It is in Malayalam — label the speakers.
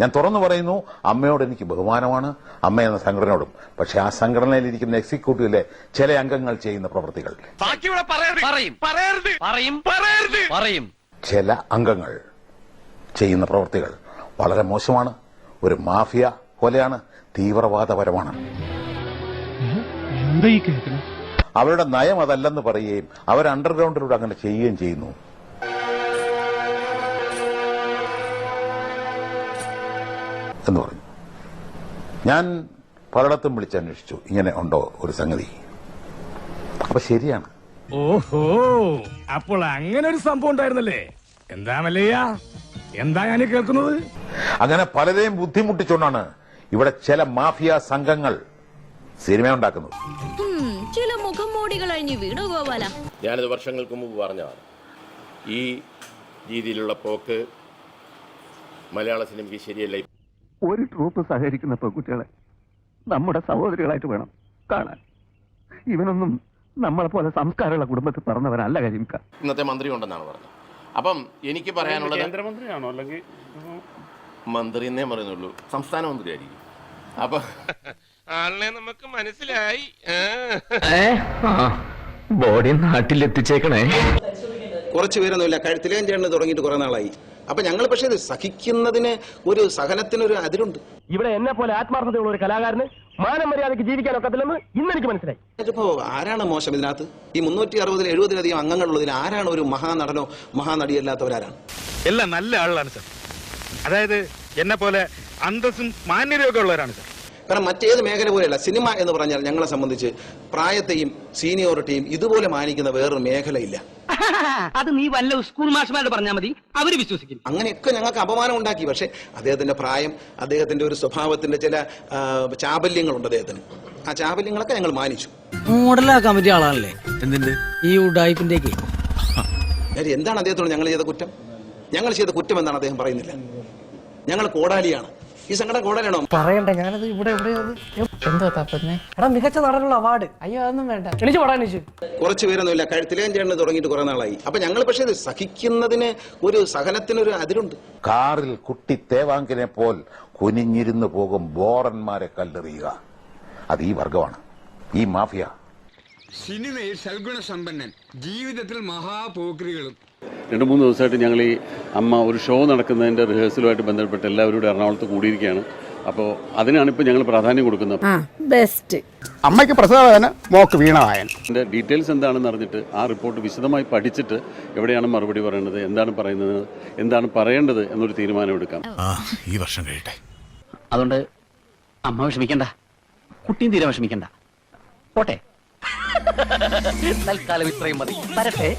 Speaker 1: ഞാൻ തുറന്നു പറയുന്നു, അമ്മയോട് എനിക്ക് ബഹുമാനമാണ്, അമ്മ എന്ന സംഘടനയോടും. പക്ഷെ ആ സംഘടനയിലിരിക്കുന്ന എക്സിക്യൂട്ടീവിലെ ചില അംഗങ്ങൾ ചെയ്യുന്ന പ്രവൃത്തികൾ, ചില അംഗങ്ങൾ ചെയ്യുന്ന പ്രവൃത്തികൾ വളരെ മോശമാണ്. ഒരു മാഫിയ പോലെയാണ്, തീവ്രവാദപരമാണ്. അവരുടെ നയം അതല്ലെന്ന് പറയുകയും അവർ അണ്ടർഗ്രൗണ്ടിലൂടെ അങ്ങനെ ചെയ്യുകയും ചെയ്യുന്നു. എന്ന് പറഞ്ഞു. ഞാൻ പലയിടത്തും വിളിച്ചന്വേഷിച്ചു, ഇങ്ങനെ ഉണ്ടോ ഒരു സംഗതി. അപ്പൊ ശരിയാണ്.
Speaker 2: ഓഹോ, അപ്പോൾ അങ്ങനെ ഒരു സംഭവം ഉണ്ടായിരുന്നല്ലേ? എന്താ മല്ലയ്യ, എന്താ ഞാൻ കേൾക്കുന്നത്?
Speaker 1: അങ്ങനെ പലരെയും ബുദ്ധിമുട്ടിച്ചുകൊണ്ടാണ് ഇവിടെ ചില മാഫിയ സംഘങ്ങൾ സിനിമ ഉണ്ടാക്കുന്നത്.
Speaker 3: ചില മുഖം മൂടികൾ അഴിഞ്ഞു വീണു ഗോപാല.
Speaker 4: ഞാനിത് വർഷങ്ങൾക്ക് മുമ്പ് പറഞ്ഞതാണ്. ഈ രീതിയിലുള്ള പോക്ക് മലയാള സിനിമയ്ക്ക് ശരിയല്ല.
Speaker 5: ഒരു ട്രൂപ്പ് സഹകരിക്കുന്ന പെൺകുട്ടികളെ നമ്മുടെ സഹോദരികളായിട്ട് വേണം കാണാൻ. ഇവനൊന്നും നമ്മളെ പോലെ സംസ്കാരമുള്ള കുടുംബത്തിൽ പറഞ്ഞവരല്ല കരിമിക്ക.
Speaker 4: ഇന്നത്തെ മന്ത്രി ഉണ്ടെന്നാണ് പറഞ്ഞത്. അപ്പം എനിക്ക് പറയാനുള്ളത്,
Speaker 6: കേന്ദ്രമന്ത്രിയാണോ അല്ലെങ്കിൽ
Speaker 4: മന്ത്രി എന്നേ പറയുന്നുള്ളൂ, സംസ്ഥാന മന്ത്രി ആയിരിക്കും. അപ്പൊ
Speaker 7: ആളിനെ നമുക്ക് മനസ്സിലായി.
Speaker 8: ബോഡി നാട്ടിലെത്തിച്ചേക്കണേ.
Speaker 9: കുറച്ചു പേരൊന്നുമില്ല, കഴുത്തിലേം ചേർന്ന് തുടങ്ങിയിട്ട് കുറെ നാളായി. അപ്പൊ ഞങ്ങൾ പക്ഷേ ഇത് സഹിക്കുന്നതിന്, ഒരു സഹനത്തിനൊരു അതിരുണ്ട്.
Speaker 5: ഇവിടെ എന്നെ പോലെ ആത്മാർത്ഥതയുള്ള ഒരു കലാകാരന് മാനം മര്യാദയ്ക്ക് ജീവിക്കാനൊക്കത്തില്ലെന്ന് ഇന്നെനിക്ക് മനസ്സിലായി.
Speaker 9: ഇതിപ്പോ ആരാണ് മോശം ഇതിനകത്ത്? ഈ 360-70 അംഗങ്ങളുള്ളതിൽ ആരാണ് ഒരു മഹാനടനോ മഹാനടിയല്ലാത്തവരാരാണ്?
Speaker 6: എല്ലാം നല്ല ആളാണ് സാർ. അതായത് എന്നെ പോലെ അന്തസ്സും മാന്യതയൊക്കെ ഉള്ളവരാണ് സാർ.
Speaker 9: കാരണം മറ്റേത് മേഖല പോലെയല്ല സിനിമ എന്ന് പറഞ്ഞാൽ ഞങ്ങളെ സംബന്ധിച്ച് പ്രായത്തെയും സീനിയോറിറ്റിയും ഇതുപോലെ മാനിക്കുന്ന വേറൊരു മേഖലയില്ല.
Speaker 8: അത് നീ വല്ല സ്കൂൾ മാഷ്മാരോട് പറഞ്ഞാൽ മതി, അവര് വിശ്വസിക്കും.
Speaker 9: അങ്ങനെയൊക്കെ ഞങ്ങൾക്ക് അപമാനം ഉണ്ടാക്കി. പക്ഷെ അദ്ദേഹത്തിന്റെ പ്രായം, അദ്ദേഹത്തിന്റെ ഒരു സ്വഭാവത്തിന്റെ ചില ചാബല്യങ്ങളുണ്ട് അദ്ദേഹത്തിന്. ആ ചാബല്യങ്ങളൊക്കെ ഞങ്ങൾ മാനിച്ചു.
Speaker 8: മോഡലാക്കാൻ പറ്റിയ ആളാണല്ലേ എന്തിന്റെ ഈ ഉഡായിപ്പിന്റെ.
Speaker 9: എന്താണ് അദ്ദേഹത്തോട് ഞങ്ങൾ ചെയ്ത കുറ്റം? ഞങ്ങൾ ചെയ്ത കുറ്റം എന്താണ് അദ്ദേഹം പറയുന്നില്ല. ഞങ്ങൾ കോടാലിയാണ്. ഈ സംഘടന കോടാലിയാണോ?
Speaker 8: പറയണ്ട, ഞാനത് ഇവിടെ എന്തോ തപ്പന്നെ. എടാ, മികച്ച നടനുള്ള അവാർഡ്. അയ്യോ, അതൊന്നും വേണ്ട, എനിക്ക് പറയാനിച്ചു.
Speaker 9: കുറച്ചു പേരൊന്നുമില്ല, കഴുത്തിലേം ചേർന്ന് തുടങ്ങിയിട്ട് കുറെ നാളായി. അപ്പൊ ഞങ്ങൾ പക്ഷേ ഇത് സഹിക്കുന്നതിന്, ഒരു സഹനത്തിനൊരു അതിരുണ്ട്.
Speaker 1: കാറിൽ കുട്ടി തേവാങ്കിനെ പോൽ കുനിഞ്ഞിരുന്നു പോകും ബോറന്മാരെ കല്ലെറിയുക, അത് ഈ വർഗമാണ്, ഈ മാഫിയ.
Speaker 2: സിനിമയിൽ സൽഗുണ സമ്പന്നൻ, ജീവിതത്തിൽ മഹാപോക്രികളും.
Speaker 6: 2-3 ദിവസമായിട്ട് ഞങ്ങൾ ഈ അമ്മ ഒരു ഷോ നടക്കുന്നതിൻ്റെ റിഹേഴ്സലുമായിട്ട് ബന്ധപ്പെട്ട് എല്ലാവരും എറണാകുളത്ത് കൂടിയിരിക്കുകയാണ്. അപ്പോൾ അതിനാണിപ്പോൾ ഞങ്ങൾ പ്രാധാന്യം കൊടുക്കുന്നത്.
Speaker 3: ബെസ്റ്റ്.
Speaker 5: അമ്മയ്ക്ക് പ്രസവവേദന, മോക്ക് വീണവായൻ.
Speaker 6: അതിൻ്റെ ഡീറ്റെയിൽസ് എന്താണെന്ന് അറിഞ്ഞിട്ട് ആ റിപ്പോർട്ട് വിശദമായി പഠിച്ചിട്ട് എവിടെയാണ് മറുപടി പറയേണ്ടത്, എന്താണ് പറയുന്നത്, എന്താണ് പറയേണ്ടത് എന്നൊരു തീരുമാനം എടുക്കാം.
Speaker 2: ഈ വർഷം കഴിയട്ടെ.
Speaker 8: അതുകൊണ്ട് അമ്മ വിഷമിക്കണ്ട, കുട്ടിയും തീരെ വിഷമിക്കണ്ട. പോട്ടെ, തൽക്കാലം ഇത്രയും മതി. വരട്ടെ.